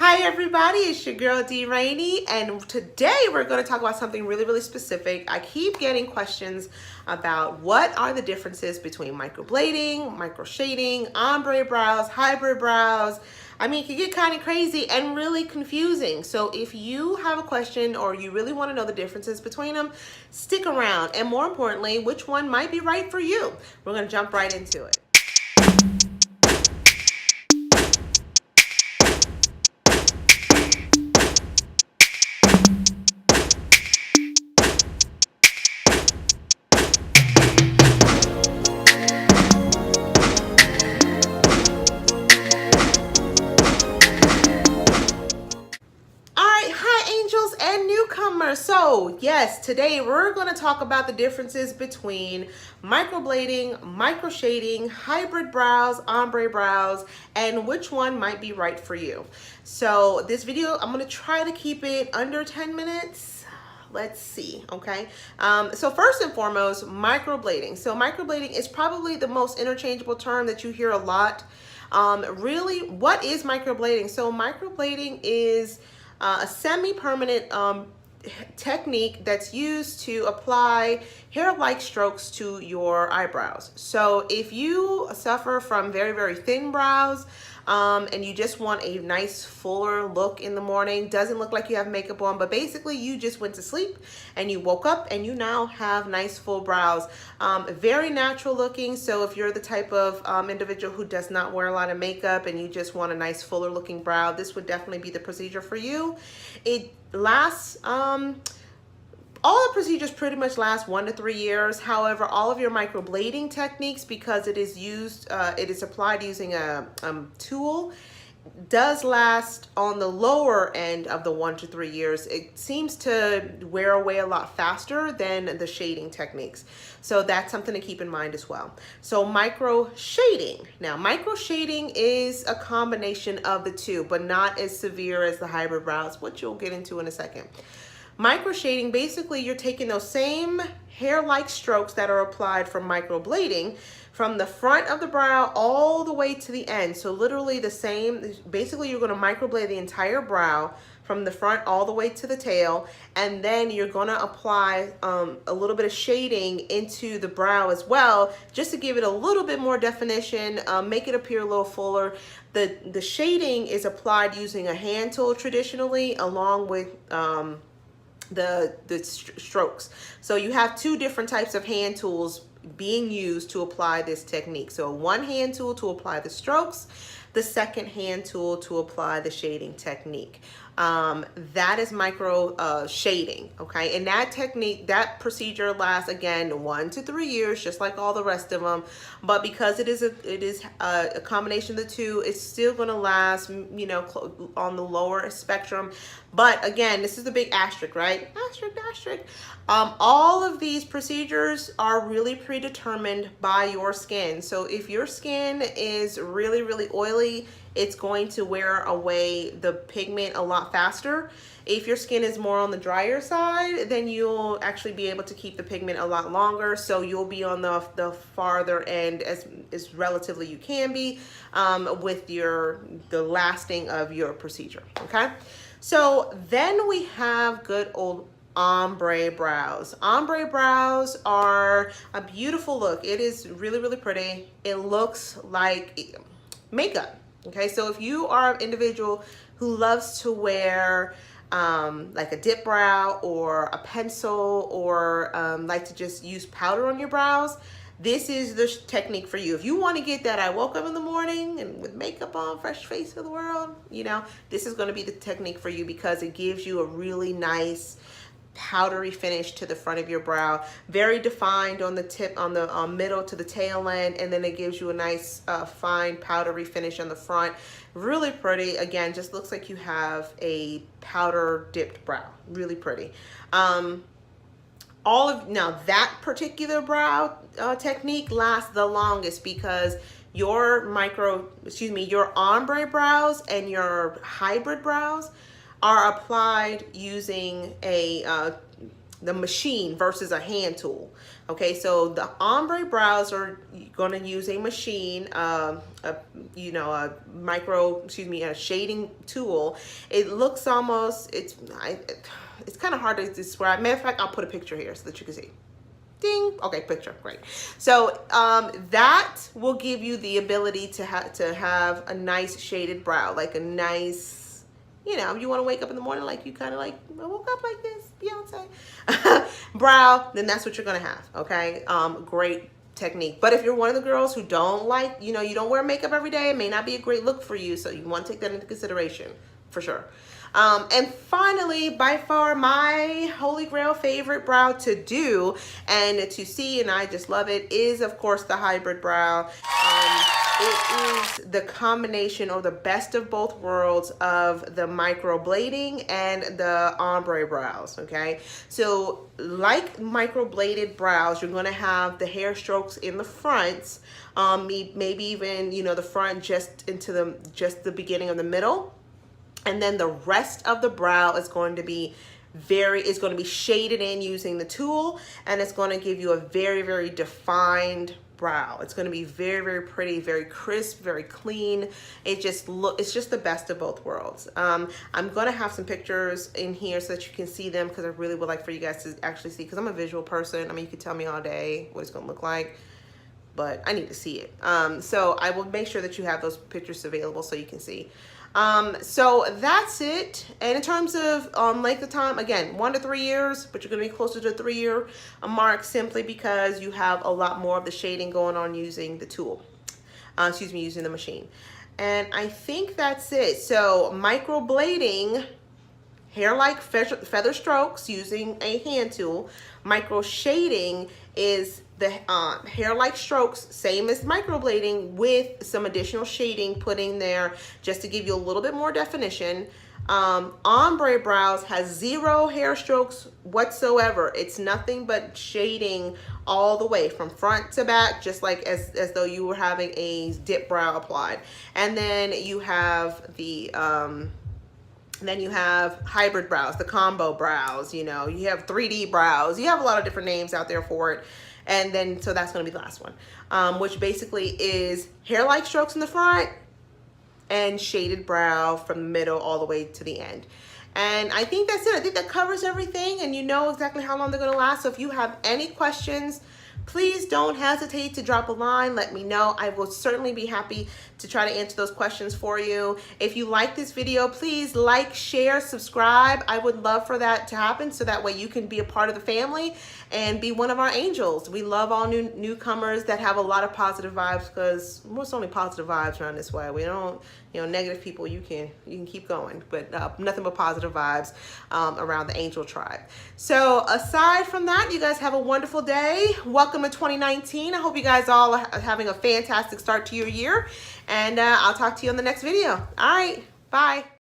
Hi everybody, it's your girl D Rainey, and today we're going to talk about something really specific. I keep getting questions about what are the differences between microblading, microshading, ombre brows, hybrid brows. I mean, it can get kind of crazy and really confusing. So if you have a question or you really want to know the differences between them, stick around. And more importantly, which one might be right for you. We're going to jump right into it. Hi angels and newcomers. So yes, today we're going to talk about the differences between microblading, microshading, hybrid brows, ombre brows, and which one might be right for you. So this video, I'm going to try to keep it under 10 minutes. Let's see, okay? So first and foremost, microblading. So microblading is probably the most interchangeable term that you hear a lot. Really, what is microblading? So microblading is a semi-permanent technique that's used to apply hair-like strokes to your eyebrows. So if you suffer from very thin brows, and you just want a nice fuller look in the morning, doesn't look like you have makeup on, but basically you just went to sleep and you woke up and you now have nice full brows. Very natural looking. So if you're the type of individual who does not wear a lot of makeup and you just want a nice fuller looking brow, this would definitely be the procedure for you. It lasts all the procedures pretty much last 1 to 3 years. However, all of your microblading techniques, because it is used, it is applied using a tool, does last on the lower end of the 1 to 3 years. It seems to wear away a lot faster than the shading techniques. So that's something to keep in mind as well. So micro shading. Now, micro shading is a combination of the two, but not as severe as the hybrid brows, which you'll get into in a second. Microshading, basically you're taking those same hair-like strokes that are applied from microblading from the front of the brow all the way to the end. So literally the same, basically you're going to microblade the entire brow from the front all the way to the tail, and then you're going to apply a little bit of shading into the brow as well, just to give it a little bit more definition, make it appear a little fuller. The shading is applied using a hand tool traditionally, along with the strokes. So you have two different types of hand tools being used to apply this technique. So one hand tool to apply the strokes, the second hand tool to apply the shading technique. That is micro shading, okay? And that technique, that procedure lasts, again, 1 to 3 years, just like all the rest of them. But because it is a combination of the two, it's still going to last, you know, on the lower spectrum. But again, this is the big asterisk, right? Asterisk. All of these procedures are really predetermined by your skin. So if your skin is really oily, it's going to wear away the pigment a lot faster. If your skin is more on the drier side, then you'll actually be able to keep the pigment a lot longer. So you'll be on the farther end as relatively you can be with the lasting of your procedure, okay? So then we have good old ombre brows. Ombre brows are a beautiful look. It is really pretty. It looks like makeup. Okay, so if you are an individual who loves to wear like a dip brow or a pencil, or like to just use powder on your brows, this is the technique for you. If you want to get that I woke up in the morning and with makeup on, fresh face for the world, you know, this is going to be the technique for you, because it gives you a really nice powdery finish to the front of your brow, very defined on the tip, on the middle to the tail end, and then it gives you a nice fine powdery finish on the front. Really pretty. Again, just looks like you have a powder dipped brow. Really pretty. Now that particular brow technique lasts the longest, because your your ombre brows and your hybrid brows are applied using a machine versus a hand tool. Okay, so the ombre brows are going to use a machine, a shading tool. It looks almost, it's kind of hard to describe. Matter of fact, I'll put a picture here so that you can see. Ding. Okay, picture. Great. So that will give you the ability to have a nice shaded brow, like a nice, you want to wake up in the morning like you kind of like, I woke up like this, Beyonce brow, then that's what you're going to have. Okay. Great technique. But if you're one of the girls who don't like, you don't wear makeup every day, it may not be a great look for you. So you want to take that into consideration for sure. And finally, by far my holy grail favorite brow to do and to see, and I just love it, is of course the hybrid brow. It is the combination or the best of both worlds of the microblading and the ombre brows. Okay, so like microbladed brows, you're going to have the hair strokes in the front, maybe even the front just into the beginning of the middle. And then the rest of the brow is going to be shaded in using the tool, and it's going to give you a very, very defined brow. It's going to be very, very pretty, very crisp, very clean. It's just the best of both worlds. I'm going to have some pictures in here so that you can see them, because I really would like for you guys to actually see, because I'm a visual person. I mean, you could tell me all day what it's going to look like, but I need to see it. So I will make sure that you have those pictures available so you can see. So that's it. And in terms of length of time, again, 1 to 3 years, but you're going to be closer to the 3-year mark simply because you have a lot more of the shading going on using the tool. Using the machine. And I think that's it. So microblading, hair-like feather strokes using a hand tool. Micro shading is the hair-like strokes, same as microblading, with some additional shading put in there just to give you a little bit more definition. Ombre brows has 0 hair strokes whatsoever. It's nothing but shading all the way from front to back, just like as though you were having a dip brow applied. And then you have the hybrid brows, the combo brows, you have 3D brows. You have a lot of different names out there for it. And then, so that's going to be the last one, which basically is hair-like strokes in the front and shaded brow from the middle all the way to the end. And I think that's it. I think that covers everything, and you know exactly how long they're going to last. So if you have any questions, please don't hesitate to drop a line. Let me know. I will certainly be happy to try to answer those questions for you. If you like this video, please like, share, subscribe. I would love for that to happen so that way you can be a part of the family and be one of our angels. We love all newcomers that have a lot of positive vibes, because most only positive vibes around this way. We don't, negative people, you can keep going, but nothing but positive vibes around the angel tribe. So aside from that, you guys have a wonderful day. Welcome to 2019. I hope you guys all are having a fantastic start to your year, and I'll talk to you on the next video. All right, bye.